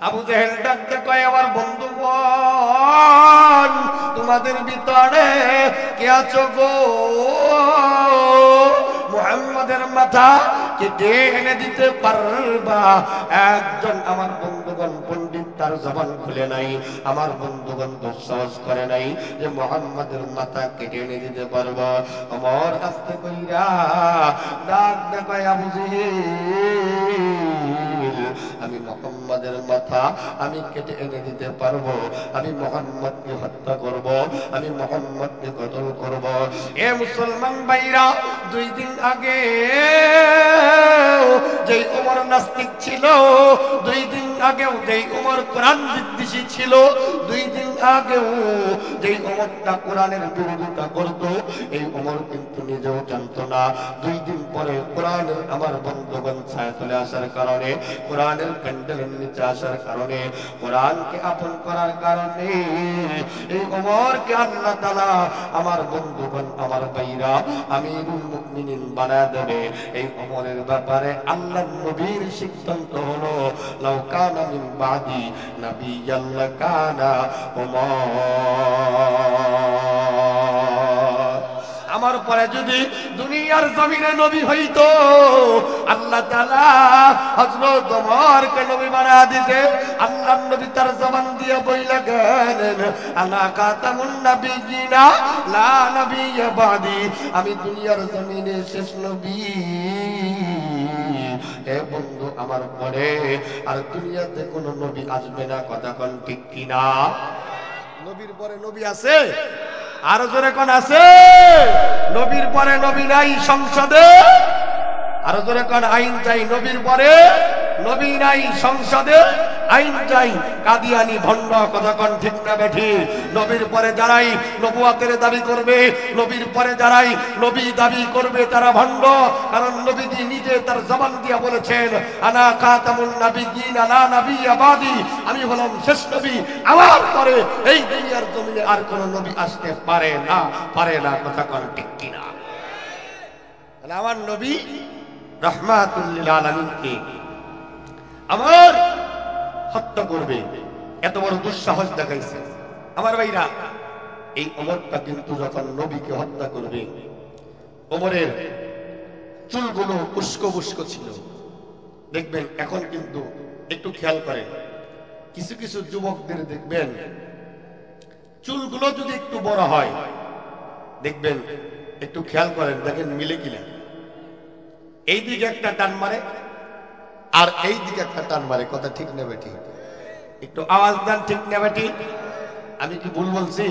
আবু জেহেল ডাকতে কয়, আমার বন্ধুগণ, তোমাদের ভিতরে কে আছো গো? মুহাম্মাদের মাথা কেটে এনে দিতে পারবা? একজন আমার বন্ধুগণ পণ্ডিত, তার জবান খুলে নাই। আমার বন্ধুগণ দুঃসাহস করে নাই যে মুহাম্মাদের মাথা কেটে এনে দিতে পারবা। আমার আস্তে কইরা ডাক দেখায়, আবু জেহেল, আমি মুহাম্মাদের মাথা আমি কেটে এনে দিতে পারবো। আমি মুহাম্মদকে হত্যা করব, আমি মুহাম্মদকে কতল করব। এ মুসলমান ভাইরা, 2 দিন আগে যেই ওমর নাস্তিক ছিল, 2 দিন আগেও যেই ওমর কোরআন বিদ্বেষী ছিল, 2 দিন আগেও যেই ওমরটা কোরআনের বিরোধিতা করত, এই ওমর কিন্তু নিজেও জানত না। 2 দিন পরে কোরআনের আমার বন্ধুগণ ছায়া চলে আসার কারণে, কোরআনের প্যান্ডেলের নিচে আসার কারণে, কোরআনকে আপন করার কারণে এই ওমরকে আল্লাহ তাআলা আমার বন্ধুগণ, আমার ভাইরা, আমিরুল মুমিনিন বানায় দেবে। এই ওমরের ব্যাপারে আল্লাহর নবীর সিদ্ধান্ত হলো, লাউ কানা মিন বাদি নাবিয়্যান লাকানা ওমর। আমার পরে যদি দুনিয়ার জমিনে নবী হইতো, আল্লাহ তাআলা হযরত ওমরকে নবী বানায়া দিতে। আল্লাহর নবী তার জবান দিয়ে বইলা গেলেন, আনা খাতামুন নাবিয়্যিনা লা নাবিয়্যা বাদি, আমি দুনিয়ার জমিনে শেষ নবী। হে বন্ধু, আমার পরে আর দুনিয়াতে কোনো নবী আসবে না। কথা কোন ঠিক কিনা? নবীর পরে নবী আছে? আরো জোরে কোন আছে? নবীর পরে নবী নাই সংসদে? আরো জোরে কোন আইন চাই? নবীর পরে নবী নাই সংসদে, আইন চাই। কাদিয়ানি ভণ্ড, কথা কোন ঠিক না বেঠি? নবীর পরে যারাই নবুয়াতের দাবি করবে, নবীর পরে যারাই নবী দাবি করবে, তারা ভণ্ড। কারণ নবীজি নিজে তার জবান দিয়া বলেছেন, আনা খাতামুন নাবিয়্যিন লা নাবিয়্যা বাদি, আমি হলাম শেষ নবী, আমার পরে এই দুনিয়ার জমিনে আর কোন নবী আসতে পারে না, পারে না। কথা কোন ঠিক কিনা? তাহলে আমার নবী রাহমাতুল লিল আলামিনকে আমার হত্যা করবে, এত বড় দুঃসাহস দেখাইছে। আমার ভাইরা, এই ওমরটা কিন্তু যখন নবীকে হত্যা করবে, ওমরের চুলগুলো উস্কো বুস্কো ছিল। দেখবেন এখন কিন্তু একটু খেয়াল করেন, কিছু কিছু যুবকদের দেখবেন চুলগুলো যদি একটু বড় হয়, দেখবেন একটু খেয়াল করেন, দেখেন মিলে কিনা। এই দিকে একটা টান মারে আর এই দিকে একটা টান মারে। কথা ঠিক না বেটি? একটু আওয়াজ দেন, ঠিক না বেটি? আমি কি ভুল বলছি?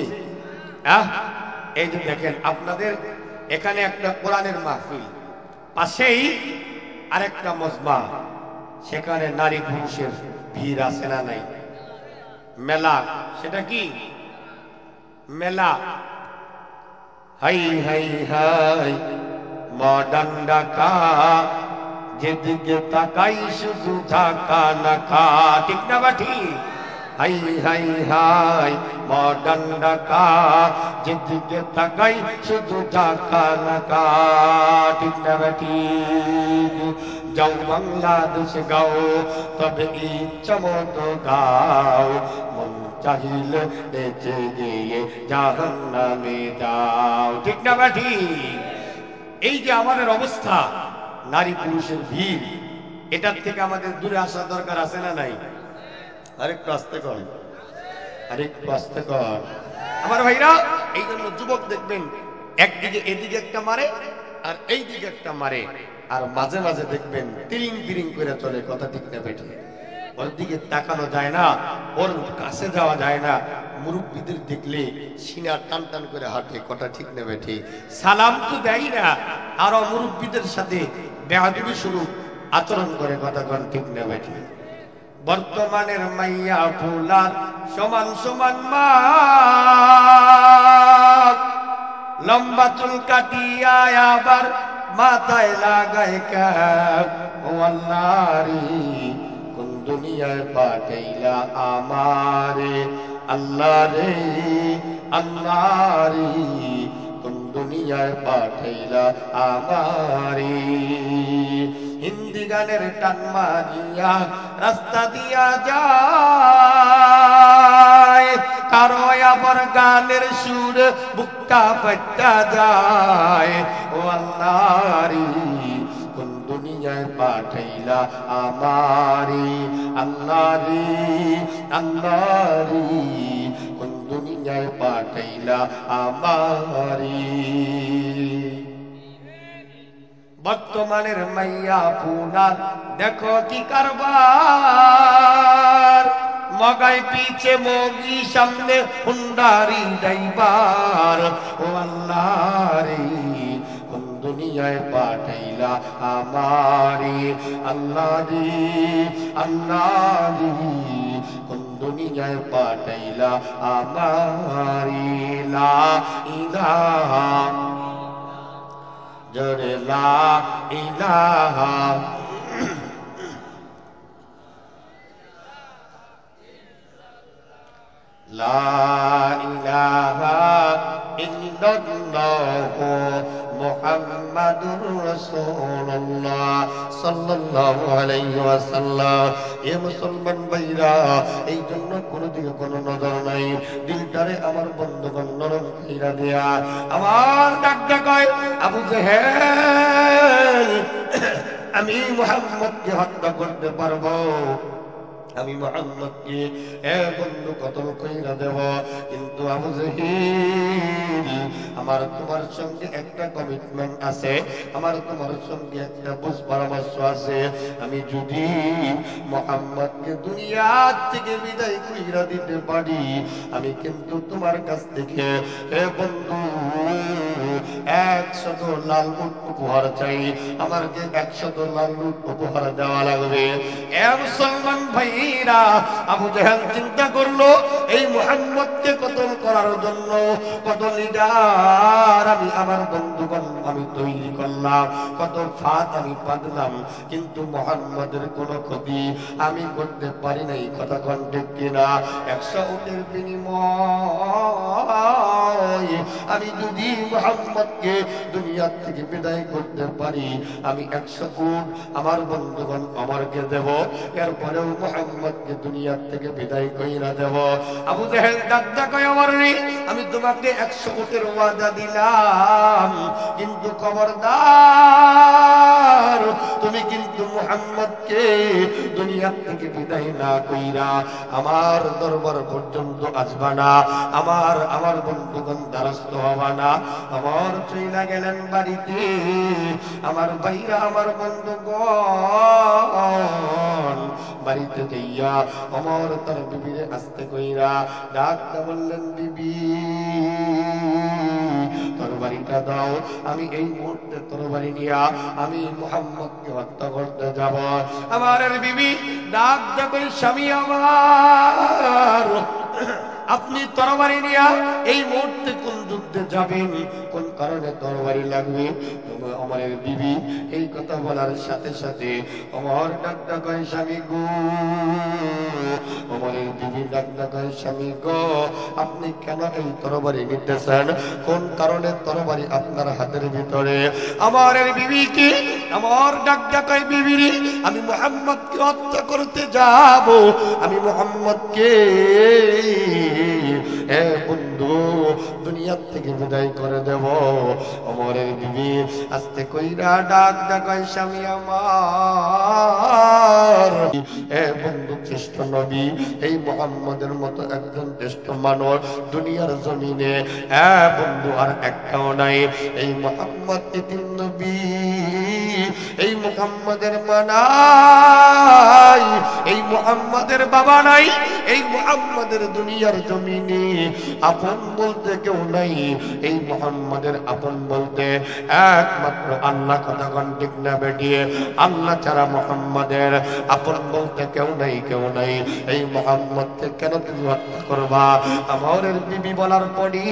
এই যে দেখেন, আপনাদের এখানে একটা কোরআনের মাহফিল, পাশেই আরেকটা মজমা, সেখানে নারী পুরুষের ভিড় আছে না নাই? মেলা, সেটা কি মেলা? হাই হাই হাই মডার্ন ঢাকা, যেদিকে তাকাই শুধু ঢাকা নাকা। ঠিক না বাঠি? হাই হাই হাই মডার্ন ঢাকা, যেদিকে তাকাই শুধু ঢাকা নাকা। ঠিক না বাঠি? যাও বাংলাদেশ গাও, তবে ইচ্ছা মতো গাও, মন চাহিলে বেঁচে গিয়ে জাহান্নামে যাও। ঠিক না বাঠি? এই যে আমাদের অবস্থা, নারী পুরুষের ভিড়, এটার থেকে আমাদের দূরে আসা দরকার আছে না নাই? আরেকটু আস্তে কর, আরেকটু আস্তে কর। আমার ভাইরা, এই জন্য যুবক দেখবেন একদিকে এদিকে একটা মারে আর এই দিকে একটা মারে, আর মাঝে মাঝে দেখবেন তিরিং তিরিং করে চলে। কথা ঠিক না বেঠি? ওর দিকে তাকানো যায় না, ওর কাছে যাওয়া যায় না। মুরব্বীদের দেখলে সিনা টান টান করে হাঁটে। কথা ঠিক না বেঠি? সালাম তো দেয় না, আরো মুরব্বীদের সাথে বেয়াদবি স্বরূপ আচরণ করে। কথা কোন ঠিক না বেঠি? বর্তমানের মাইয়া ফুলার সমান সমান মা, লম্বা চুল কাটিয়া আবার মাথায় লাগায় ক্যাপ। ও আল্লাহ রে, কোন দুনিয়ায় পাঠাইলা আমারে? আল্লাহ রে, আল্লাহ রে, কোন দুনিয়ায় পাঠাইলা আমারে? হিন্দি গানের টান মারিয়া রাস্তা দিয়া যায়, গানের সুর বুকটা ফাটা যায় ও আল্লাহরি কোন দুনিয়ায় পাঠাইলা আমারি আল্লাহরি আল্লাহরি কোন দুনিয়ায় পাঠাইলা আমারি বর্তমানের মাইয়া পুনার দেখো কি কারবার মগাই পিছে মগি সামনে হুন্ডারি ড্রাইভার ও আল্লাহ রে কোন দুনিয়ায় পাঠাইলা আমারি আল্লাহ রে আল্লাহ রে কোন দুনিয়ায় পাঠাইলা আমারি লা ইলাহা জোরে লা ইলাহা লা ইলাহা ইল্লাল্লাহ মুহাম্মাদুর রাসূলুল্লাহ সাল্লাল্লাহু আলাইহি ওয়াসাল্লাম। এ মুসলমান ভাইরা, এই জন্য কোনো দিকে কোনো নজর নাই, দিলটারে আমার বন্ধুগণ নরম কইরা দেয়া। আমার ডাকটা কয় আবু জেহেল আমি মুহাম্মদকে হত্যা করতে পারবো, আমি মুহাম্মদকে বন্ধু কতল কইরা দেব, কিন্তু আবু জেহেল আমার তোমার সঙ্গে একটা কমিটমেন্ট আছে, আমার তোমার সঙ্গে একটা বুঝ পরামর্শ আছে। আমি যদি মুহাম্মদকে দুনিয়া থেকে বিদায় কইরা দিতে পারি, আমি কিন্তু তোমার কাছ থেকে বন্ধু 100 লাল উট উপহার চাই, আমাকে 100 লাল উট উপহার দেওয়া লাগবে। এ মুসলমান ভাইরা, আবু জেহেল চিন্তা করলো এই মুহাম্মদকে কতল করার জন্য কত লিডার আমি আমার বন্ধুগণ আমি তৈরি করলাম, কত ফাঁদ আমি পাতলাম, কিন্তু মুহাম্মদের কোনো ক্ষতি আমি করতে পারি নাই। কথা কোন ঠিক কিনা? 100 উটের বিনিময়ে আমি যদি মুহাম্মদকে দুনিয়া থেকে বিদায় করতে পারি, আমি 100 উট আমার বন্ধুগণ আমাকে দেব, এরপরেও মুহাম্মদকে দুনিয়া থেকে বিদায় কইরা দেব। আবু জেহেল ডাক্তার কয় আমারে, আমি তোমাকে 100 উটের ওয়াদা দিলাম, কিন্তু খবরদার তুমি কিন্তু মুহাম্মদকে দুনিয়া থেকে বিদায় না কইরা আমার দরবার পর্যন্ত আসবা না, আমার বন্ধুগণ দ্বারস্থ হবা না। আমার চইলা গেলেন বাড়িতে, আমার ভাইরা আমার বন্ধুগণ বাড়িতে যাইয়া আমার তার বিবিরে আসতে কইরা ডাকতে বললেন, বিবি তরবারিটা দাও, আমি এই মুহূর্তে তরবারি নিয়া আমি মুহাম্মদকে হত্যা করতে যাব। আমার বিবি ডাক দেবে, স্বামী আমার আপনি তরবারি নিয়া এই মুহূর্তে কোন যুদ্ধে যাবেন, কোন কারণে তরবারি লাগবে? আমার বিবি এই কথা বলার সাথে সাথে আমার ডাক্তার কয়, স্বামী গো, আমার বিবি ডাক্তার কয়, স্বামী গো, আপনি কেন এই তরবারি নিতেছেন? কোন কারণে তরবারি আপনার হাতের ভিতরে? আমার বিবি কি আমার ডাক্তার কয়, বিবি আমি মুহাম্মদকে হত্যা করতে যাব, আমি মুহাম্মদকে বন্ধু দুনিয়া থেকে বিদায় করে দেব। অমরের বিবি আস্তে কইরা ডাক ডাকায়, স্বামী আমার বন্ধু শ্রেষ্ঠ নবী, এই মুহাম্মদের মতো একজন শ্রেষ্ঠ মানব দুনিয়ার জমিনে বন্ধু আর একটাও নাই। এই মুহাম্মদ তিন নবী, এই মুহাম্মদের মা নাই, এই মুহাম্মদের বাবা নাই, এই মুহাম্মদের দুনিয়ার জমিনে আপন বলতে কেউ নাই। এই মুহাম্মদের আপন বলতে একমাত্র আল্লাহ। কথা কোন ঠিক না বেটিয়ে? আল্লাহ ছাড়া মুহাম্মদের আপন বলতে কেউ নাই, কেউ নাই। এই মুহাম্মদকে কেন তুমি হত্যা করবা? আমার বিবি বলার পরই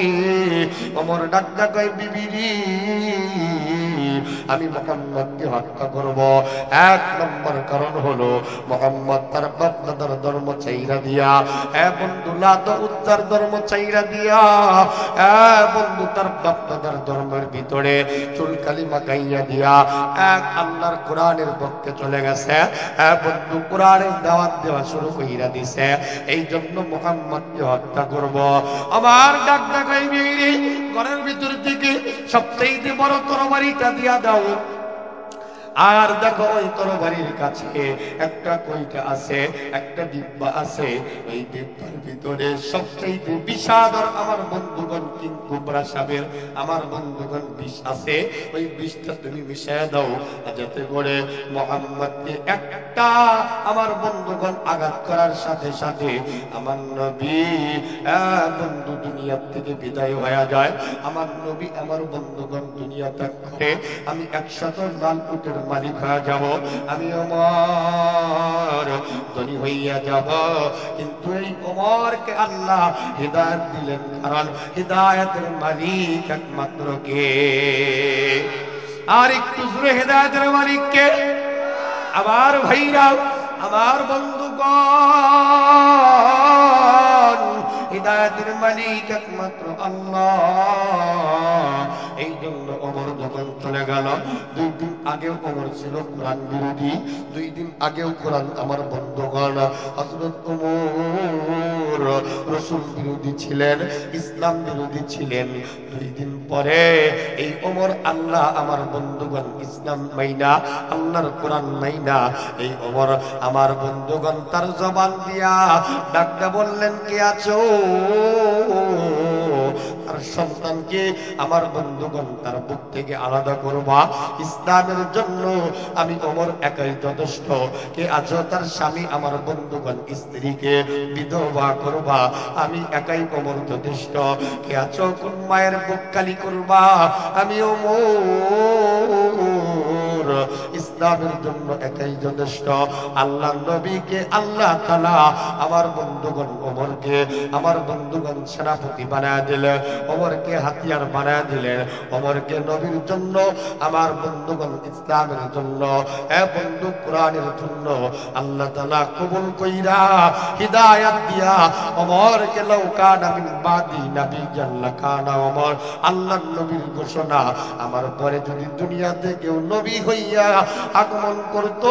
আমার ডাক্তার কয়, বিবি আমি মুহাম্মদকে হত্যা করব। এক নম্বর কারণ হলো মুহাম্মদ তার বাপ দাদার ধর্ম চাইরা দিয়া, বন্ধু লাত উত্তর ধর্ম চাইরা দিয়া, বন্ধু তার বাপ দাদার ধর্মের ভিতরে চুল কালিমা গাইয়া দিয়া এক আল্লাহর কোরআনের পক্ষে চলে গেছে। বন্ধু কোরআনের দাওয়াত দেওয়া শুরু কইরা দিছে। এই জন্য মুহাম্মদকে হত্যা করব। আমার ডাক ডাকাইবে ঘরের ভিতর থেকে সবচেয়ে বড় তরবারিটা দিয়া দাও। আর দেখো ওই তরবারির কাছে একটা কইটা আছে, একটা ডিব্বা আছে। ওই ডিব্বার ভিতরে সবচেয়ে বিষাদর আমার বন্ধুগণ কিং কোবরা সাপের আমার বন্ধুগণ বিষ আছে। ওই বিষটা তুমি মিশিয়ে দাও, যাতে করে মুহাম্মদকে একটা আমার বন্ধুগণ আঘাত করার সাথে সাথে আমার নবী বন্ধু দুনিয়া থেকে বিদায় হয়ে যায়। আমার নবী আমার বন্ধুগণ দুনিয়া ত্যাগ করে আমি 100 লাল উটের মালিক হয়ে যাব, আমি ওমর ধনী হইয়া যাব। কিন্তু এই ওমরকে আল্লাহ হিদায়াত দিলেন, কারণ হিদায়াতের মালিক একমাত্র কে? আর একটু জোরে হিদায়াতের মালিক কে? আমার ভাইরা, আমার বন্ধুগণ, হিদায়াতের মালিক একমাত্র আল্লাহ। এই জন্য ওমর যখন চলে গেল, 2 দিন আগেও ওমর ছিল কোরআন বিরোধী, 2 দিন আগেও কোরআন আমার বন্ধুগণ হযরত ওমর রাসূল বিরোধী ছিলেন, ইসলাম বিরোধী ছিলেন। 2 দিন পরে এই ওমর আল্লাহ আমার বন্ধুগণ ইসলাম মাইনা, আল্লাহর কোরআন মাইনা, এই ওমর আমার বন্ধুগণ তার জবান দিয়া ডাকতে বললেন, কে আছো? তার সন্তানকে আমার বন্ধুগণ তার বুক থেকে আলাদা করবা। ইসলামের জন্য আমি ওমর একাই যথেষ্ট। কে আছো? তার স্বামী আমার বন্ধুগণ স্ত্রীকে বিধবা করবা, আমি একাই ওমর যথেষ্ট। কে আছো? কোন মায়ের বুক খালি করবা, আমি ওমর ইসলামের জন্য একাই যথেষ্ট। আল্লাহ নবীকে আল্লাহ তাআলা আমার বন্ধুগণ ওমরকে আমার বন্ধুগণ সেনাপতি বানায় দিলেন, ওমরকে হাতিয়ার বানায় দিলেন, ওমরকে নবীর জন্য আমার বন্ধুগণ ইসলামের জন্য বন্ধু কোরআনের জন্য আল্লাহ তাআলা কবুল কইরা হিদায়াত দিয়া ওমরকে লাউকানা মিন বাদি নাবিয়্যান লাকানা ওমর। আল্লাহর নবীর ঘোষণা, আমার পরে যদি দুনিয়াতে কেউ নবী হইয়া আগমন করত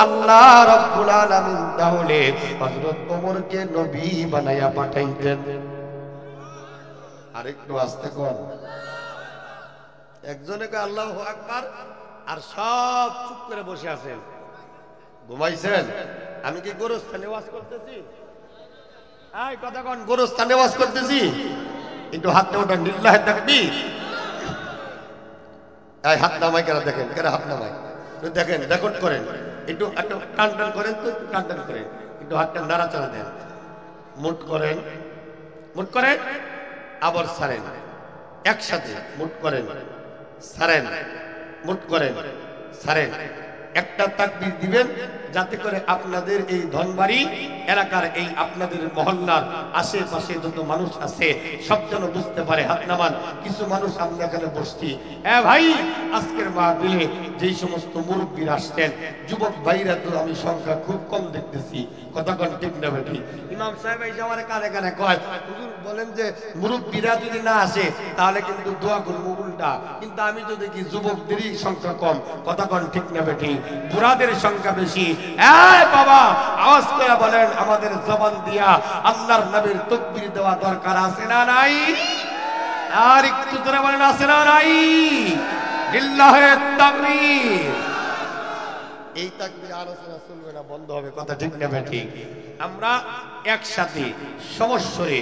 আল্লাহ রাব্বুল আলামিন তাহলে হযরত ওমরকে নবী বানায়া পাঠাইতেন। আরেকটু আস্তে কোন, একজনে কয় আল্লাহু আকবার, আর সব চুপ করে বসে আছেন, ঘুমাইছেন। আমি কি গোরস্থানে ওয়াজ করতেছি? এই কথা কোন, গোরস্থানে ওয়াজ করতেছি? একটু হাতটা ওঠান, লিল্লাহি তাকবীর। এই হাত নামাই কেন? দেখেন কেন হাত নামাই, দেখেন রেকর্ড করেন, একটু টান টান করেন, তো একটু টান টান করেন, একটু হাতটা নাড়াচাড়া দেন, মুট করেন, মুট করেন, আবার ছাড়েন, একসাথে মুট করেন, ছাড়েন, মুট করেন, ছাড়েন। একটা তাকবীর দিবেন যাতে করে আপনাদের এই ধনবাড়ি এলাকার এই আপনাদের মহল্লার আশেপাশে যত মানুষ আছে সব যেন বুঝতে পারে। হাত নামান। কিছু মানুষ আমরা এখানে বসছি, ভাই আজকের মাহফিলে যেই সমস্ত মুরব্বীরা আসছেন, যুবক ভাইরা তো আমি সংখ্যা খুব কম দেখতেছি, কথা কোন ঠিক না বেটি? ইমাম সাহেব এই আমার কানে কানে কয়, হুজুর বলেন যে মুরব্বীরা যদি না আসে তাহলে কিন্তু দোয়া করবো উল্টা, কিন্তু আমি তো দেখি যুবকদেরই সংখ্যা কম, কথা কোন ঠিক না বেটি? বুড়াদের সংখ্যা বেশি। বাবা আওয়াজ করে বলেন, আমাদের জবান দিয়া আল্লাহর নবীর তাকবীর দেওয়া দরকার আছে না নাই? আর একটু জোরে বলেন, আছে না নাই? লিল্লাহি তাকবীর। এই তাকবীর আলোচনা চলবে না, বন্ধ হবে, কথা ঠিক না ঠিক? আমরা একসাথে সমস্বরে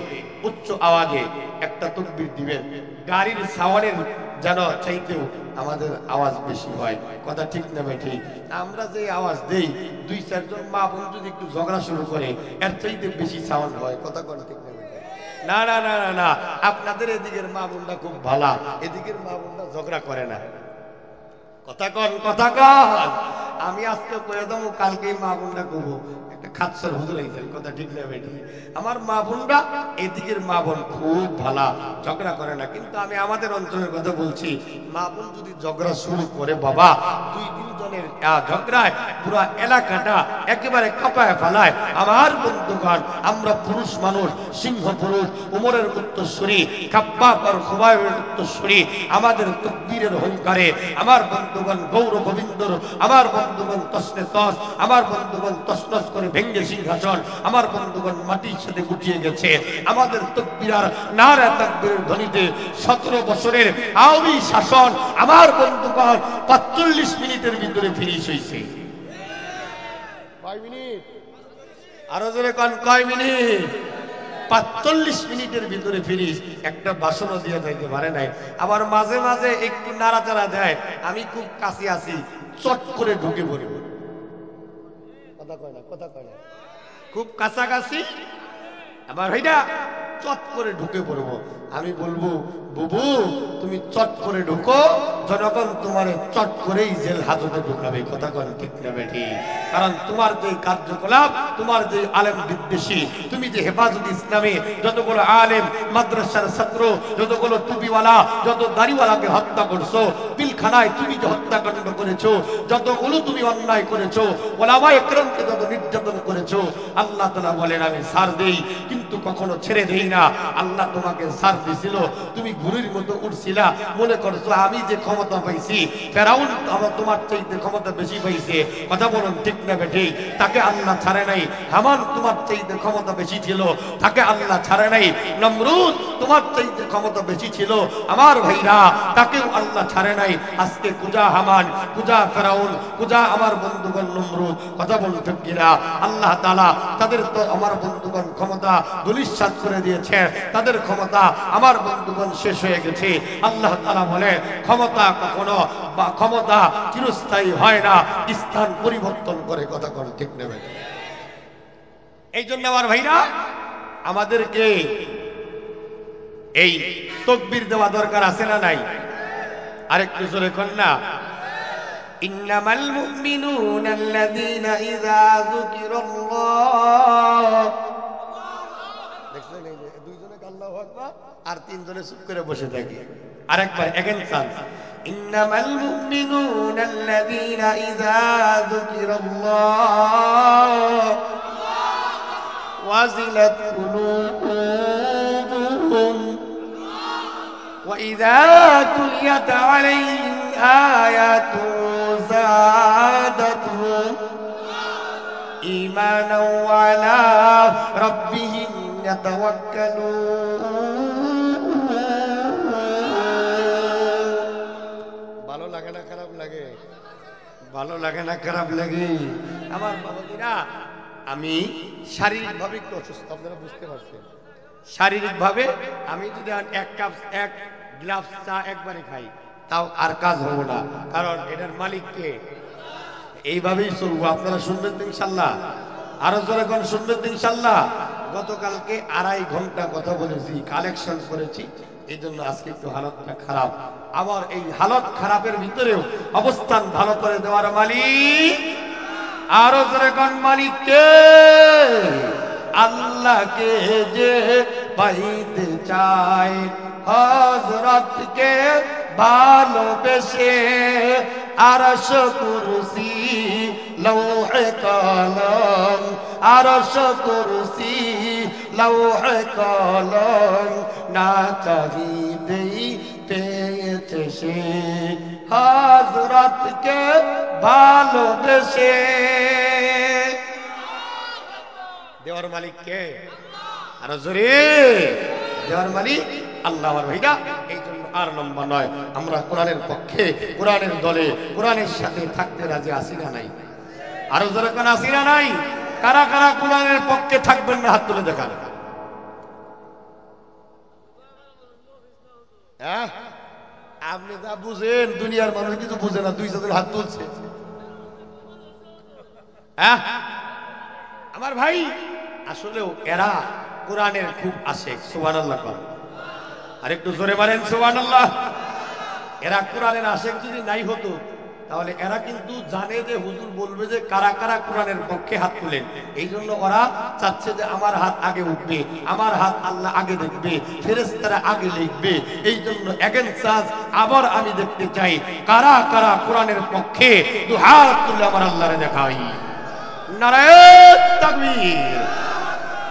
উচ্চ আওয়াজে একটা তাকবীর দিবেন, গাড়ির সাওয়ারের যেন চাইতেও আমাদের আওয়াজ বেশি হয়, কথা ঠিক না ঠিক? আমরা যে আওয়াজ দেই, 2-4 জন মা বোন যদি একটু ঝগড়া শুরু করে এর চাইতে বেশি সাউন্ড হয়, কথা কোন ঠিক না? না না না না না, আপনাদের এদিকের মা বোনটা খুব ভালো, এদিকের মা বোনটা ঝগড়া করে না, কথা কন, কথা কন। আমি আজকে কয়ে দেবো, কালকেই মা বোনরা করবো একটা খাচ্ছর হুজুর আইছেন, কথা ঠিক না বেটি? আমার মা বোনরা এদিকের মা বোন খুব ভালো, ঝগড়া করে না। কিন্তু আমি আমাদের অঞ্চলের কথা বলছি, মা বোন যদি ঝগড়া শুরু করে বাবা, 2-3 জনের ঝগড়ায় পুরো এলাকাটা একেবারে কাঁপায় ফেলায়। আমার বন্ধুগণ, আমরা পুরুষ মানুষ, সিংহ পুরুষ, উমরের উত্তরসূরি, খাব্বাব আর খুবাইবের উত্তরসূরি, আমাদের তাকবীরের হুঙ্কারে আমার বন্ধুগণ গৌর গোবিন্দর, আমার বন্ধুগণ তসনে তস, আমার বন্ধুগণ তসনস করে ভেঙ্গে সিংহাসন আমার বন্ধুগণ মাটির সাথে গুটিয়ে গেছে। আমাদের তাকবীর আর নারা তাকবীরের ধ্বনিতে 17 বছরের আওয়ামী শাসন আমার বন্ধুগণ 45 মিনিটের ভিতরে ফিনিশ হয়েছে। কয় মিনিট? আরো জোরে কোন, কয় মিনিট? 45 মিনিটের ভিতরে ফিনিশ। একটা বাসনও দিয়ে যাইতে পারে নাই। আবার মাঝে মাঝে একটু নাড়াচাড়া দেয়, আমি খুব কাছে আছি, চট করে ঢুকে পড়ি। কথা কয় না, কথা কয় না, খুব কাছাকাছি, আবার হইনা চট করে ঢুকে পড়বো। আমি বলবো, বুবু তুমি চট করে ঢুকো, জনগণ তোমার চট করেই জেল হাজতে ঢুকাবে। কথা কন ঠিক না বেঠি? কারণ তোমার যে কার্যকলাপ, তোমার যে আলেম বিদ্বেষী, তুমি যে হেফাজত ইসলামে যতগুলো আলেম, মাদ্রাসার ছাত্র, যতগুলো টুপিওয়ালা, যত দাড়িওয়ালাকে হত্যা করছো, পিলখানায় তুমি যে হত্যাকাণ্ড করেছো, যতগুলো তুমি অন্যায় করেছো, ওলামা একরামকে যত নির্যাতন করেছো, আল্লাহ তাআলা বলেন আমি ছাড় দেই, কিন্তু কখনো ছেড়ে দেই না। আল্লাহ তোমাকে ছাড় দিছিল, তুমি ঘুড়ির মতো উড়ছিলা, মনে করছো আমি যে ক্ষমতা পাইছি, ফেরাউন তোমার চাইতে ক্ষমতা বেশি পাইছে। কথা বলুন ঠিক না বেঠিক? তাকে আল্লাহ ছাড়ে নাই। হামান তোমার চাইতে ক্ষমতা বেশি ছিল, তাকে আল্লাহ ছাড়ে নাই। নমরুদ তোমার চাইতে ক্ষমতা বেশি ছিল, আমার ভাইরা, তাকেও আল্লাহ ছাড়ে নাই। আজকে কুজা হামান, কুজা ফেরাউন, কুজা আমার বন্ধুগণ নমরুদ। কথা বলুন ঠিক কিনা? আল্লাহ তাআলা তাদের তো আমার বন্ধুগণ ক্ষমতা ধূলিসাৎ করে দিয়েছে, তাদের ক্ষমতা আমার বন্ধুগণ শেষ হয়ে গেছে। আল্লাহ তাআলা বলে ক্ষমতা কখনো বা ক্ষমতা চিরস্থায়ী হয় না, স্থান পরিবর্তন করে। কথা কোন ঠিক নেবে? এই জন্য আমার ভাইরা, আমাদেরকে এই তাকবীর দেওয়া দরকার আছে না নাই? আরেকটু জোরে কোন না। ইন্নামাল মুমিনুনা আল্লাযীনা ইযা যুকিরাল্লাহ, দেখছেন এই যে দুইজনে আল্লাহু আকবার আর তিনজনে চুপ করে বসে থাকে। আরেকবার এগেন চান্স। ইন্নামাল মুমিনুনা আল্লাযীনা ইযা যুকিরাল্লাহ ওয়াজিলাত কুলুবুহুম ওয়া ইযা তুলিয়াত আলাইহিম আয়াতু যাদাতুহুম ঈমানাও ওয়া আলা রাব্বিহিম ইয়াতাওয়াক্কালুন। ভালো লাগে না খারাপ লাগে? ভালো লাগে না খারাপ লাগে? আমার বাবাজিরা, আমি শারীরিকভাবে একটু অসুস্থ, আপনারা বুঝতে পারছেন। শারীরিকভাবে আমি যদি এক গ্লাস চা একবারে খাই, তাও আর কাজ হবো না, কারণ এটার মালিককে। এইভাবেই চলবো। আপনারা শুনবেন তো ইনশাল্লাহ? আরো জোরে কোন শুনবেন তো ইনশাল্লাহ? গতকালকে 2.5 ঘন্টা কথা বলেছি, কালেকশন করেছি, এই জন্য আজকে একটু হালতটা খারাপ। আবার এই হালত খারাপের ভিতরেও অবস্থান ভালো করে দেওয়ার মালিক, আরো জোরে কোন মালিককে? আল্লাহকে যে পাইতে চায়, হযরতকে ভালোবেসে, আরশ কুরসি লৌহে কলম, আরশ কুরসি লৌহে কলম, না চাহিতেই পেয়েছে সে, হযরতকে ভালোবেসে। দেওয়ার মালিক কে? আর জোরে, দেওয়ার মালিক আল্লাহ। আমার ভাইরা, এই জন্য আর লম্বা নয়, আমরা কোরআনের পক্ষে, কোরআনের দলে, কোরআনের সাথে থাকতে রাজি আছি না নাই? আরো জোরে কোন আছি না নাই? কারা কারা কোরআনের পক্ষে থাকবেন না হাত তুলে দেখান। হ্যাঁ, আপনি যা বুঝেন, দুনিয়ার মানুষ কিছু বুঝে না, 2-4 হাত তুলছে। হ্যাঁ আমার ভাই, আসলেও এরা কোরআনের খুব আশেক। সুবহানাল্লাহ কর, আরেকটু জোরে মারেন সুবহানাল্লাহ। এরা কোরআনের আশেক যদি নাই হতো, তাহলে এরা কিন্তু জানে যে হুজুর বলবে যে কারা কারা কোরআনের পক্ষে হাত তুলেন, এই জন্য ওরা চাচ্ছে যে আমার হাত আগে উঠবে, আমার হাত আল্লাহ আগে দেখবে, ফেরেশতারা আগে লিখবে। এই জন্য এগেনস্ট আবার আমি দেখতে চাই কারা কারা কোরআনের পক্ষে দু হাত তুলে আমার আল্লাহরে দেখাই। নারায়ে তাকবীর,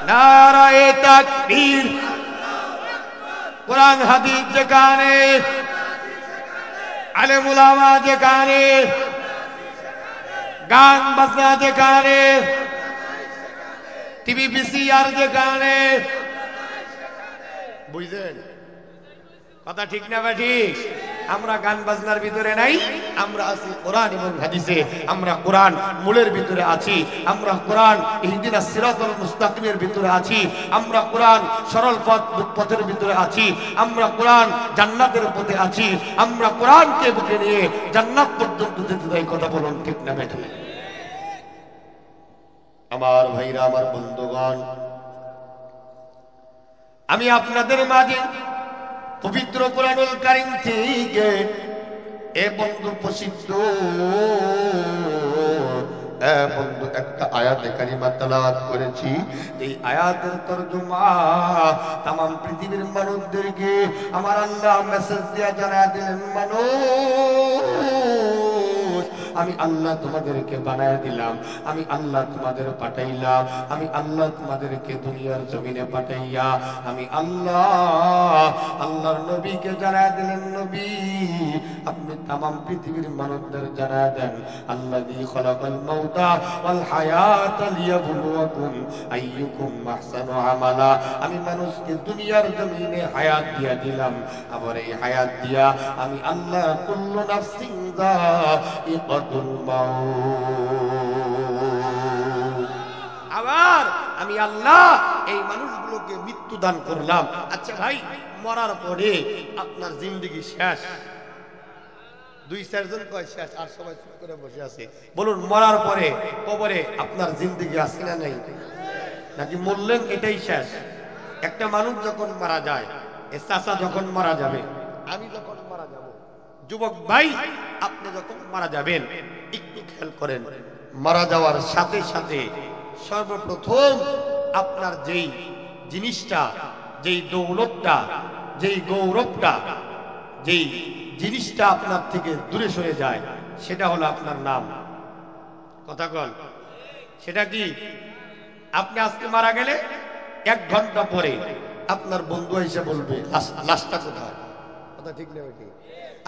নারায়ে তাকবীর। কোরআন হাদিস যেখানে, আলেম উলামা যেখানে, গান বাজনা যেখানে, টিভি ভিসিআর যেখানে, বুঝলেন কথা ঠিক না? বা ঠিক? আমরা গান বাজনার ভিতরে নাই, আমরা আছি কোরআন এবং হাদিসে। আমরা কোরআন মূলের ভিতরে আছি, আমরা কোরআন ইহদিনাস সিরাতাল মুস্তাকিমের ভিতরে আছি, আমরা কোরআন সরল পথের ভিতরে আছি, আমরা কোরআন জান্নাতের পথে আছি, আমরা কোরআনকে বুকে নিয়ে জান্নাত পর্যন্ত যেতে চাই। কথা বলুন ঠিক না বেঠিক? আমার ভাইরা, আমার বন্ধুগণ, আমি আপনাদের মাঝে পবিত্র কোরআনুল কারীম থেকে এ বন্ধু প্রসিদ্ধ বন্ধু একটা আয়াতে কারিমা তেলাওয়াত করেছি। এই আয়াতের তরজমা तमाम পৃথিবীর মানুষদেরকে আমার আল্লাহ মেসেজ দিয়া জানায় দিলেন, মানুষ আমি আল্লাহ তোমাদেরকে বানায় দিলাম, আমি আল্লাহ তোমাদের পাঠাইলাম, আমি আল্লাহ তোমাদেরকে দুনিয়ার জমিনে পাঠাইয়া আমি আল্লাহর নবীকে জানায় দিলেন, নবী আপনি तमाम পৃথিবীর মানুষদের জানায় দেন, আল্লাযী খালাকাল মাউতা ওয়াল হায়াতা লিয়াবলুয়াকুম আইয়ুকুম আহসানু আমালা। আমি মানুষকে দুনিয়ার জমিনে হায়াত দিয়া দিলাম, আবার এই হায়াত দিয়া আমি আল্লাহ কুল্লু নাফসিন যায়িকাতুল মাউত, আবার আমি আল্লাহ এই মানুষগুলোকে মৃত্যু দান করলাম। আচ্ছা ভাই, মরার পরে আপনার জিন্দেগি শেষ, দুই চারজন কয় শেষ, আর সবাই চুপ করে বসে আছে। বলুন, মরার পরে কবরে আপনার জিন্দেগি আছে না নাই? নাকি মরলেন এটাই শেষ? একটা মানুষ যখন মারা যায়, চাচা যখন মারা যাবে, আমি যখন মারা যাব, যুবক ভাই আপনি যখন মারা যাবেন, একটু খেয়াল করেন, মারা যাওয়ার সাথে সাথে সর্বপ্রথম আপনার যেই জিনিসটা, যেই দৌলতটা, যেই গৌরবটা, যেই জিনিসটা আপনার থেকে দূরে সরে যায়, সেটা হলো আপনার নাম। কথা বল, সেটা কি? আপনি আজকে মারা গেলে 1 ঘন্টা পরে আপনার বন্ধু এসে বলবে লাশটা কোথায়? কথা ঠিক না?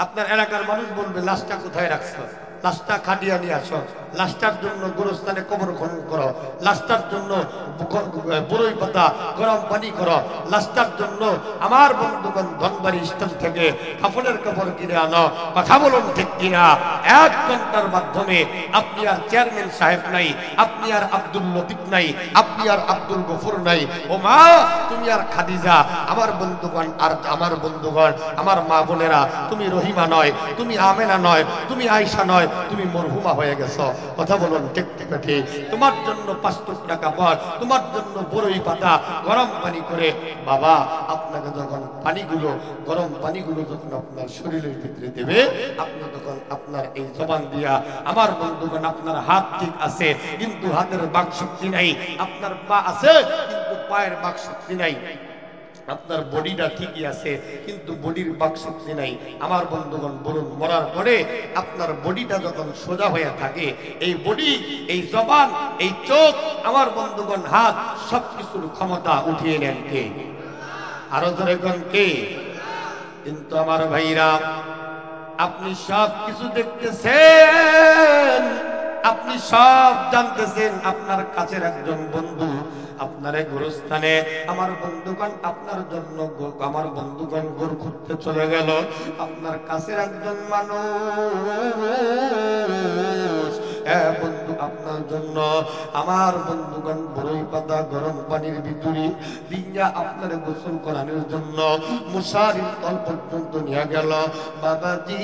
আপনার এলাকার মানুষ বলবে লাশটা কোথায় রাখছো, লাশটা খাটিয়া নিয়ে আসো, লাশটার জন্য গোরস্থানে কবর খনন করো, লাশটার জন্য বরই পাতা গরম পানি করো, লাশটার জন্য আমার বন্ধুগণ ধনবাড়ি স্থান থেকে কাপড়ের কাপড় কিনে আনো। কথা বলুন ঠিক কিনা? 1 ঘন্টার মাধ্যমে আপনি আর চেয়ারম্যান সাহেব নাই, আপনি আর আব্দুল লতিফ নাই, আপনি আর আব্দুল গফুর নাই, ও মা তুমি আর খাদিজা, আমার বন্ধুগণ আর আমার বন্ধুগণ, আমার মা বোনেরা, তুমি রহিমা নয়, তুমি আমেনা নয়, তুমি আয়েশা নয়, তুমি মরহুমা হয়ে গেছো। কথা বলুন ঠিক ঠিক ঠিক? তোমার জন্য 500 টাকা পাওয়ার, তোমার জন্য বরই পাতা গরম পানি করে বাবা আপনাকে যখন পানিগুলো, গরম পানিগুলো যখন আপনার শরীরের ভিতরে দেবে, আপনি তখন আপনার এই জবান দিয়া, আমার বন্ধুগণ আপনার হাত ঠিক আছে কিন্তু হাতের বাক শক্তি নাই, আপনার পা আছে কিন্তু পায়ের বাক শক্তি নাই, আপনার বডিটা ঠিকই আছে কিন্তু বডির বাক শক্তি নাই। আমার বন্ধুগণ বলুন, মরার পরে আপনার বডিটা যখন সোজা হয়ে থাকে, এই বডি, এই জবান, এই চোখ, আমার বন্ধুগণ হাত, সবকিছুর ক্ষমতা উঠিয়ে নেন কে? আরো জোরে কোন কে? কিন্তু আমার ভাইরা, আপনি সব কিছু দেখতেছেন, আপনি সব জানতেছেন, আপনার কাছের একজন বন্ধু আপনার গোরস্থানে, আমার বন্ধুগণ আপনার জন্য, আমার বন্ধুগণ গোর খুঁজতে চলে গেল, আপনার কাছের একজন মানুষ বন্ধু আপনার জন্য, আমার বন্ধুগণ বরই পাতা গরম পানির ভিতরে দিয়া আপনার গোসল করানোর জন্য মুশারির তল পর্যন্ত নিয়ে গেল। বাবাজি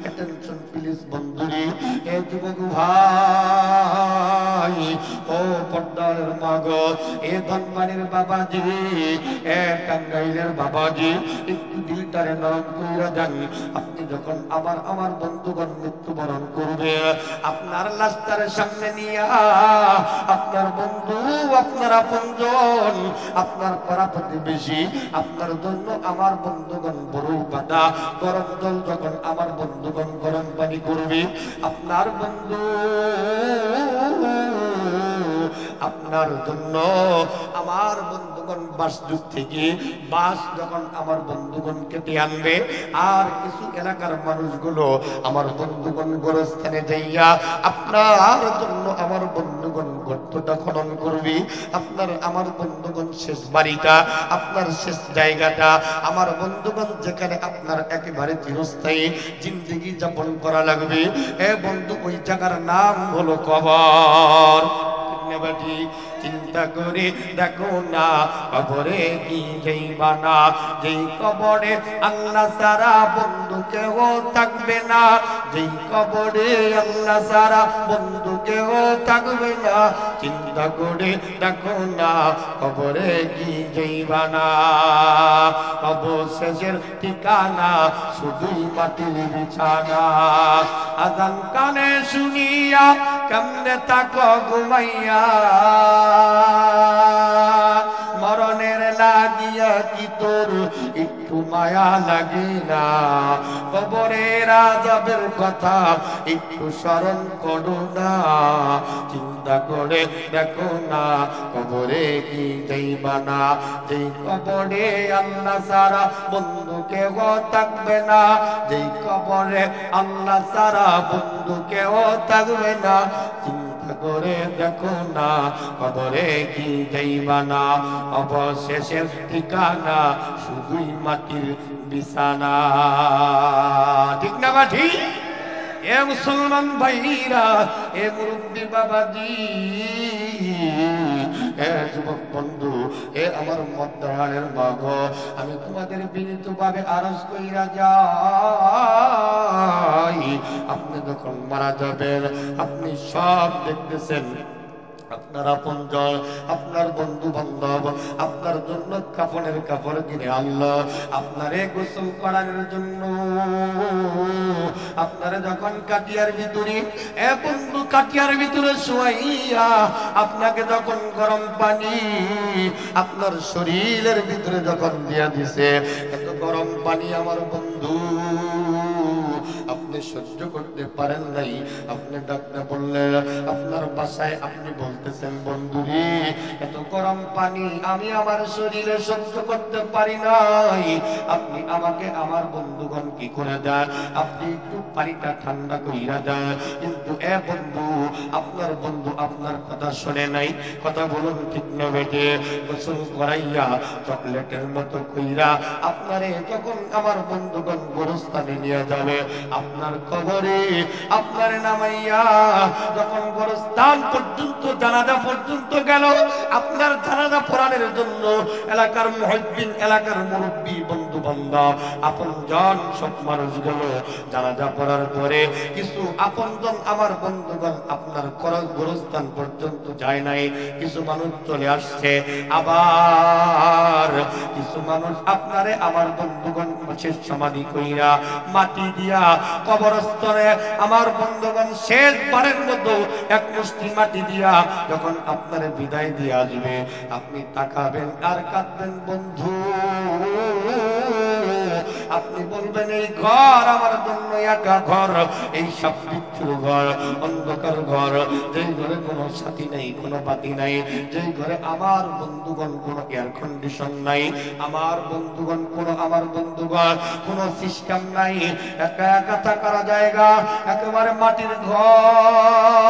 অ্যাটেনশন প্লিজ বন্ধুরে, এ যুবক ভাই, ও পর্দার মাগো, এ ধনবাড়ির বাবাজি, এ টাঙ্গাইলের বাবাজি, একটু দিল দিলটারে নরম কইরা দেন। আপনি যখন আমার বন্ধুগণ মৃত্যুবরণ করবে, আপনার লাশটার সামনে নিয়া আপনার বন্ধু, আপনার আপনজন, আপনার পাড়া প্রতিবেশী, আপনার জন্য আমার বন্ধুগণ বড়ই পাতা গরম জল যখন আমার বন্ধুগণ গরম পানি করবে, আপনার বন্ধু আপনার জন্য আমার বন্ধুগণ বাসযুগ থেকে বাস যখন আমার বন্ধুগণ কেটে আনবে, আর কিছু এলাকার মানুষগুলো আমার বন্ধুগণ গোরস্থানে যাইয়া আপনার জন্য আমার বন্ধুগণ গর্তটা খনন করবে। আমার বন্ধুগণ শেষ বাড়িটা, আপনার শেষ জায়গাটা, আমার বন্ধুগণ যেখানে আপনার একেবারে চিরস্থায়ী জিন্দেগি যাপন করা লাগবে, বন্ধু ওই জায়গার নাম হলো কবর। চিন্তা করে দেখো না, কবরে কি যাইবা না, যেই কবরে আল্লাহ সারা বন্ধু কেউ থাকবে না, যেই কবরে আল্লাহ সারা বন্ধু কেউ থাকবে না, চিন্তা করে দেখো না, কবরে কি যাইবা না। অবশেষের ঠিকানা শুধুই মাটির বিছানা। আজান কানে শুনিয়া কেমনে থাকো ঘুমাইয়া, মরণের লাগিয়া কি তোর একটু মায়া লাগে না, কবরের আযাবের কথা একটু স্মরণ করো না, চিন্তা করে দেখো না, কবরে কি যাইবা না, যেই কবরে আল্লাহ সারা বন্ধু কেউ থাকবে না, যেই কবরে আল্লাহ সারা বন্ধু কেউ থাকবে না, করে দেখো না, কবরে কি যাইবা না, অবশেষের ঠিকানা শুধুই মাটির বিছানা। ঠিক না বা ঠিক? এ মুসলমান ভাইরা, এ মুরব্বী বাবাজি, এ যুবক বন্ধু, এ আমার মধ্যহারের মাগ, আমি তোমাদের বিনীতভাবে আরজ কইরা যাই, আপনি যখন মারা যাবেন, আপনি সব দেখতেছেন, আপনার আপনজন, আপনার বন্ধু বান্ধব আপনার জন্য কাফনের কাপড় কিনে আনলো, আপনারে গোসল করানোর জন্য, আপনারা যখন কাটিয়ার ভিতরে, বন্ধু কাটিয়ার ভিতরে শোয়াইয়া আপনাকে যখন গরম পানি আপনার শরীরের ভিতরে যখন দিয়া দিছে, এত গরম পানি আমার বন্ধু আপনি সহ্য করতে পারেন নাই, আপনি ডাক্তার বললেন, আপনার বাসায় আপনি বলতেছেন, বন্ধুরে এত গরম পানি আমি আমার শরীরে সহ্য করতে পারি নাই, আপনি আমাকে আমার বন্ধুগণ কি করে দেন, আপনি একটু পানিটা ঠান্ডা কইরা দেন। কিন্তু বন্ধু আপনার বন্ধু আপনার কথা শুনে নাই, কথা বলুন ঠিক না বেটে, গোসল করাইয়া চকলেটের মতো কইরা আপনারে যখন আমার বন্ধুগণ গোরস্থানে নিয়ে যাবে, আপনার কবরে আপনার নামাইয়া যখন গোরস্থান পর্যন্ত জানাজা পর্যন্ত গেল, আপনার জানাজা পড়ানোর জন্য এলাকার মুহিদ্দিন, এলাকার মুরব্বী, বন্ধু বান্ধব, আপনজন সব মানুষগুলো জানাজা পড়ার পরে কিছু আপনজন আমার বন্ধুগণ আপনার গোরস্থান পর্যন্ত যায় নাই, কিছু মানুষ চলে আসছে, আবার কিছু মানুষ আপনারে আমার বন্ধুগণ শেষ সমাধি কইরা মাটি দিয়া কবরস্থলে আমার বন্ধুগণ শেষবারের মতো এক মুষ্টি মাটি দিয়া যখন আপনারে বিদায় দিয়ে আসবে, আপনি তাকাবেন আর কাঁদবেন বন্ধু, আপনি বলবেন এই ঘর আমার জন্য একা ঘর, এই সব বিচ্ছুর ঘর, অন্ধকার ঘর, যেই ঘরে কোনো সাথী নাই, কোনো বাতি নাই, যেই ঘরে আমার বন্ধুগণ কোনো এয়ার কন্ডিশন নাই, আমার বন্ধুগণ কোনো সিস্টেম নাই, একা একা থাকার জায়গা, একেবারে মাটির ঘর।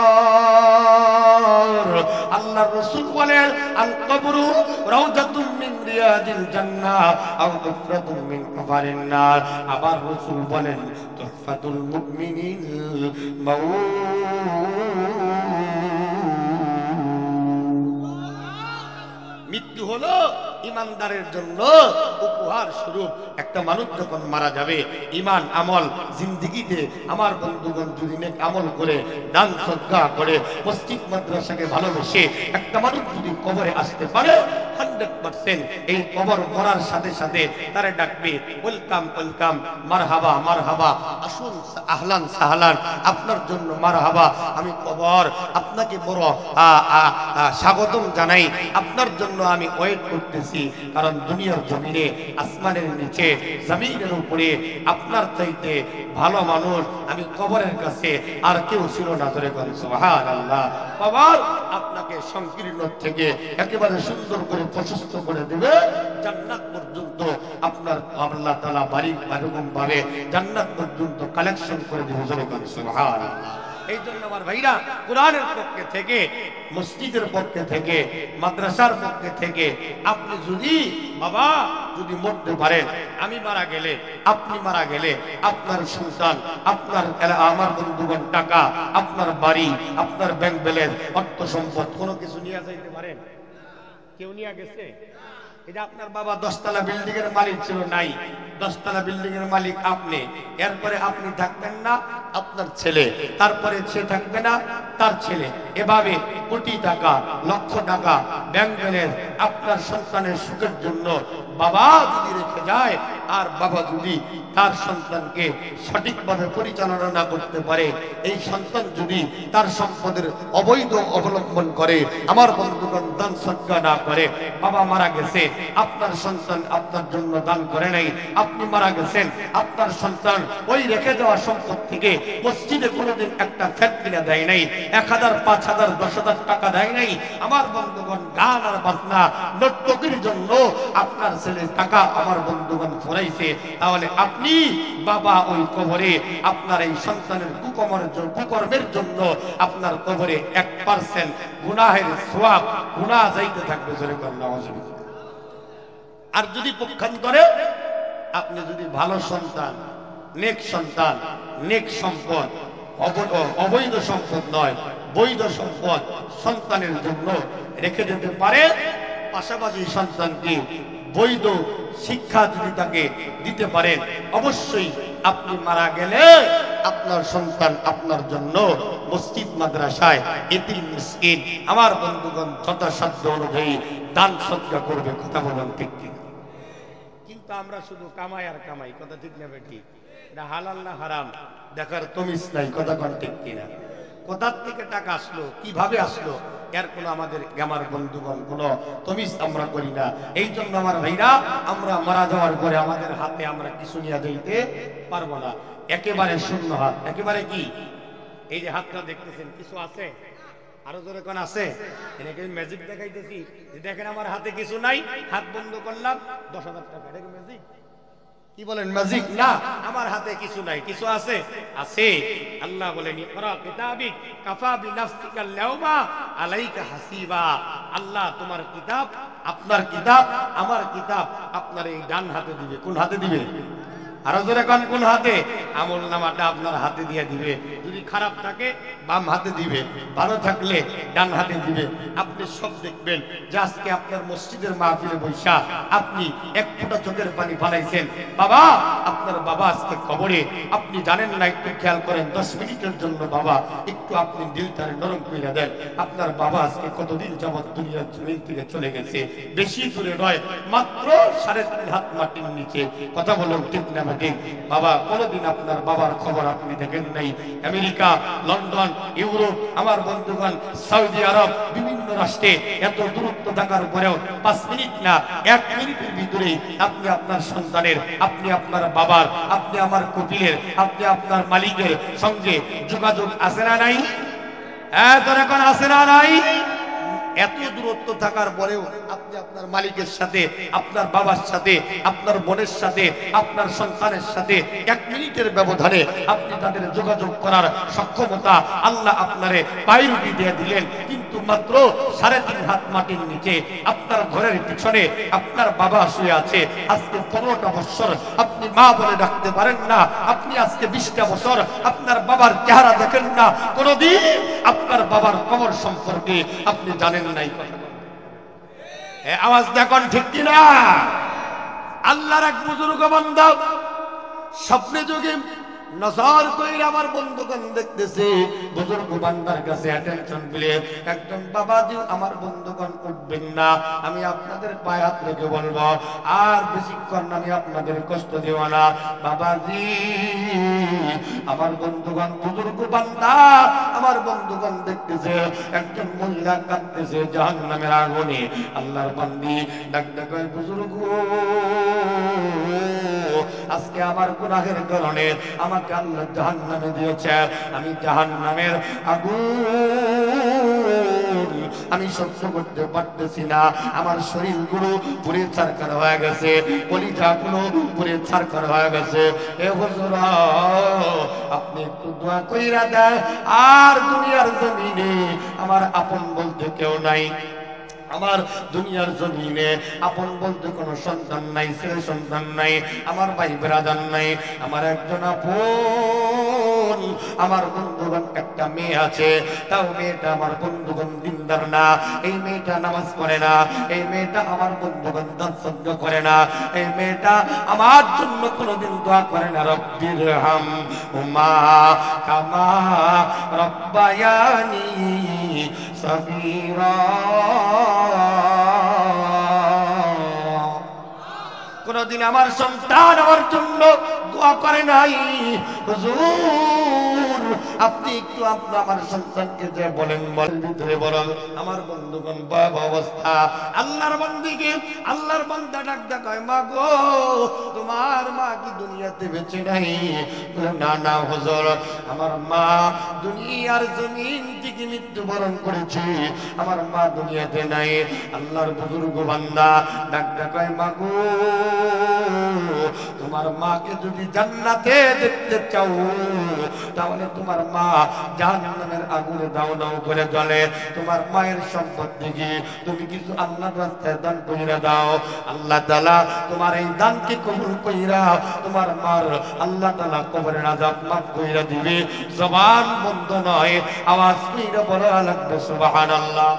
আল্লাহর রাসূল বলেন, আল কবরু রাউযাতুম মিন রিয়াদিল জান্নাহ আও দুফরাতুম মিন হুফারিন নার। আবার রাসূল বলেন, তুহফাতুল মুমিনিন মৃত্যু হলো ইমানদারের জন্য উপহার স্বরূপ একটা মানুষ যখন মারা যাবে, ইমান আমল জিন্দেগিতে আমার বন্ধুগণ যদি নেক আমল করে, দান সদকা করে, মসজিদ মাদ্রাসাকে ভালোবেসে একটা মানুষ যদি কবরে আসতে পারে, 100% এই কবর মরার সাথে সাথে তারা ডাকবে, ওয়েলকাম ওয়েলকাম, মারহাবা মারহাবা, আসুন আহলান সাহলান, আপনার জন্য মারহাবা। আমি কবর আপনাকে বড় স্বাগতম জানাই, আপনার জন্য আমি ওয়েট করতেছি, কারণ দুনিয়ার জমিনে, আসমানের নিচে, জমিনের উপরে আপনার চাইতে ভালো মানুষ আমি কবরের কাছে আর কেউ ছিল না। ধরে করেন সুবহানাল্লাহ। কবর আপনাকে সংকীর্ণ থেকে একেবারে সুন্দর করে প্রশস্ত করে দেবে, জান্নাত পর্যন্ত আপনার আল্লাহ তাআলা বাড়ি এরকম ভাবে জান্নাত পর্যন্ত কালেকশন করে দেবে। ধরে করেন সুবহানাল্লাহ। এই জন্য আমার ভাইরা, কোরআনের পক্ষে থেকে, মসজিদের পক্ষে থেকে, মাদ্রাসার পক্ষে থেকে আপনি যদি বাবা যদি মরতে পারেন, আমি মারা গেলে, আপনি মারা গেলে, আপনার সন্তান, আপনার আমার বন্ধুগণ টাকা, আপনার বাড়ি, আপনার ব্যাংক ব্যালেন্স, অর্থ সম্পদ কোনো কিছু নিয়ে যাইতে পারেন? কেউ নিয়ে গেছে? এটা আপনার বাবা 10 তলা বিল্ডিং এর মালিক ছিল, নাই 10 তলা বিল্ডিং এর মালিক আপনি, এরপরে আপনি থাকবেন না, আপনার ছেলে, তারপরে সে থাকবে না, তার ছেলে, এভাবে কোটি টাকা, লক্ষ টাকা ব্যাংক ব্যালেন্স আপনার সন্তানের সুখের জন্য বাবা যদি রেখে যায়, আর বাবা যদি তার সন্তানকে সঠিকভাবে পরিচালনা না করতে পারে, এই সন্তান যদি তার সম্পদের অবৈধ অবলম্বন করে, আমার বন্ধুগণ দান সদকা না করে, বাবা মারা গেছে, আপনার সন্তান আপনার জন্য দান করে নাই, আপনি মারা গেছেন, আপনার সন্তান ওই রেখে দেওয়া সম্পদ থেকে মসজিদে কোনোদিন একটা ফ্যাট কিনে দেয় নাই, 1000, 5000, 10,000 টাকা দেয় নাই, আমার বন্ধুগণ গান আর বাজনা নর্তকীর জন্য আপনার ছেলে টাকা আমার বন্ধুগণ ফুরাইছে, তাহলে আপনি বাবা ওই কবরে আপনার এই সন্তানের কুকর্মের জন্য আপনার কবরে 1% গুনাহের সওয়াব গুনাহ যাইতে থাকবে। জোরে আল্লাহু আকবার। আর যদি পক্ষান্তরে আপনি যদি ভালো সন্তান, নেক সন্তান, নেক সম্পদ, অবৈধ সম্পদ নয় বৈধ সম্পদ সন্তানের জন্য রেখে যেতে পারে, পাশাপাশি সন্তানকে বৈধ শিক্ষা যদি তাকে দিতে পারেন, অবশ্যই আপনি মারা গেলে আপনার সন্তান আপনার জন্য মসজিদ মাদ্রাসায় এতিম মিসকিন আমার বন্ধুগণ যথাসাধ্য অনুযায়ী দান সদকা করবে। কথা বলুন ঠিক ঠিক? কিন্তু আমরা শুধু কামাই আর কামাই, কথা ঠিক না বেটি? এটা হালাল না হারাম দেখার তমিজ নাই। কথা কোন ঠিক কিনা? কোথার থেকে টাকা আসলো, কিভাবে আসলো, এর কোনো আমাদের আমার বন্ধুগণ কোনো তমিজ আমরা করি না। এই জন্য আমার ভাইরা, আমরা মারা যাওয়ার পরে আমাদের হাতে আমরা কিছু নিয়ে যাইতে পারবো না, একেবারে শূন্য হাত। একেবারে কি? এই যে হাতটা দেখতেছেন, কিছু আছে? আরো জোরে কোন আছে? এটাকে ম্যাজিক দেখাইতেছি যে দেখেন আমার হাতে কিছু নাই, হাত বন্ধ করলাম, 10,000 টাকা। এটা কি ম্যাজিক? কি বলেন ম্যাজিক? না, আমার হাতে কিছু নাই, কিছু আছে? আছে। আল্লাহ বলেন ইকরা কিতাবিক কাফা বিনাফসিকা আল-ইয়াওমা আলাইকা হাসিবা। আল্লাহ তোমার কিতাব, আপনার কিতাব, আমার কিতাব আপনার এই ডান হাতে দিবে। কোন হাতে দিবে? আরো জোরে কোন? কোন হাতে? আমল নামাটা আপনার হাতে দিয়ে দিবে। যদি খারাপ থাকে বাম হাতে দিবে, ভালো থাকলে ডান হাতে দিবে। আপনি সব দেখবেন যে আজকে আপনার মসজিদের মাহফিলে বৈশা আপনি এক ফোঁটা চোখের পানি ফালাইছেন, বাবা আপনার বাবা আজকে কবরে, আপনি জানেন না, একটু খেয়াল করেন, 10 মিনিটের জন্য বাবা একটু আপনি দিলটারে নরম করে দেন। আপনার বাবা আজকে কতদিন যাবত দুনিয়ার জমিন থেকে চলে গেছে, বেশি দূরে নয়, মাত্র 3.5 হাত মাটির নিচে। কথা বলুন ঠিক না? বাবা কোনদিন আপনার বাবার খবর আপনি দেখেন নাই। আমেরিকা, লন্ডন, ইউরোপ, আমার বন্ধুগণ সৌদি আরব, বিভিন্ন রাষ্ট্রে এত দূরত্ব থাকার পরেও 5 মিনিট না 1 মিনিটের ভিতরেই আপনি আপনার সন্তানের, আপনি আপনার বাবার, আপনি আমার কপিলের, আপনি আপনার মালিকের সঙ্গে যোগাযোগ আছে না নাই? এখন আছে না নাই? এত দূরত্ব থাকার পরেও আপনি আপনার মালিকের সাথে, আপনার বাবার সাথে, আপনার বোনের সাথে, আপনার সন্তানের সাথে 1 মিনিটের ব্যবধানে আপনি তাদের যোগাযোগ করার সক্ষমতা আল্লাহ আপনারে পায়রুটি দিয়ে দিলেন। কিন্তু মাত্র 3.5 হাত মাটির নিচে আপনার ঘরের পিছনে আপনার বাবা শুয়ে আছে। আজকে 15টা বছর আপনি মা বলে ডাকতে পারেন না, আপনি আজকে 20টা বছর আপনার বাবার চেহারা দেখেন না, কোনদিন আপনার বাবার কবর সম্পর্কে আপনি জানেন নাই। এ আওয়াজ দেখুন ঠিক কিনা? আল্লাহর এক বুজুর্গ বান্দা স্বপ্নে যোগে নজর কইরা আমার বন্ধুগণ দেখতেছে, বুজুর্গ বান্দার কাছে অ্যাটেনশন দিলে একজন বাবাজি আমার বন্ধুগণ উঠবেন না, আমি আপনাদের পায়ে হাত রেখে বলবো আর বেশিক্ষণ আমি আপনাদের কষ্ট দেব না। বাবাজি আমার বন্ধুগণ, বুজুর্গ বান্দা আমার বন্ধুগণ দেখতেছে একজন মহিলা কাঁদতেছে জাহান্নামের আগুনে। আল্লাহর বান্দি ডাক ডাক, বুজুর্গ আজকে আমার গুনাহের কারণে আমাকে আল্লাহ জাহান্নামে দিয়েছে, আমি জাহান্নামের আগুন আমি সহ্য করতে পারতেছি না, আমার শরীরগুলো পুড়ে ছারখার হয়ে গেছে, কলিজাগুলো পুড়ে ছারখার হয়ে গেছে। এ হুজুর আপনি একটু দোয়া কইরা দেন, আর দুনিয়ার জমিনে আমার আপন বলতে কেউ নাই, আমার দুনিয়ার জমিনে আপন বলতে কোনো সন্তান নাই, ছেলে সন্তান নাই, আমার ভাই ব্রাদার নাই, আমার একজন আপন আমার বন্ধুগণ একটা মেয়ে আছে, তাও মেয়েটা আমার বন্ধুগণ দিনদার না, এই মেয়েটা নামাজ পড়ে না, এই মেয়েটা আমার বন্ধুগণ দান সদ্গা করে না, এই মেয়েটা আমার জন্য কোনোদিন দোয়া করে না। রব্বির হাম উমা কামা রব্বায়ানি সগীরা, কোনদিন আমার সন্তান আমার জন্য দোয়া করে নাই। হুজুর আপনি একটু আমার সন্তানকে যে বলেন ভিতরে বলেন। আমার বন্ধুগণ বাবা অবস্থা, আল্লাহর বান্দিকে আল্লাহর বান্দা ডাক ডাক, মা গো তোমার মা কি দুনিয়াতে বেঁচে নাই? না না হুজুর, আমার মা দুনিয়ার জমিন থেকে মৃত্যুবরণ করেছে, আমার মা দুনিয়াতে নাই। আল্লাহর বুজুর্গ বান্দা ডাক ডাক, মা গো তোমার মাকে যদি জান্নাতে দেখতে চাও তাহলে তোমার মা জাহান্নামের আগুনে দাও দাও করে জ্বলে, তোমার মায়ের সম্পদ থেকে তুমি কিছু আল্লাহর রাস্তায় দান কইরা দাও। আল্লাহ তাআলা তোমার এই দানকে কবুল কইরা তোমার মার আল্লাহ তাআলা কবরের আযাব মাফ কইরা দিবে। জবান বন্ধ নয়, আওয়াজ কইরা বলা লাগবে সুবহানাল্লাহ।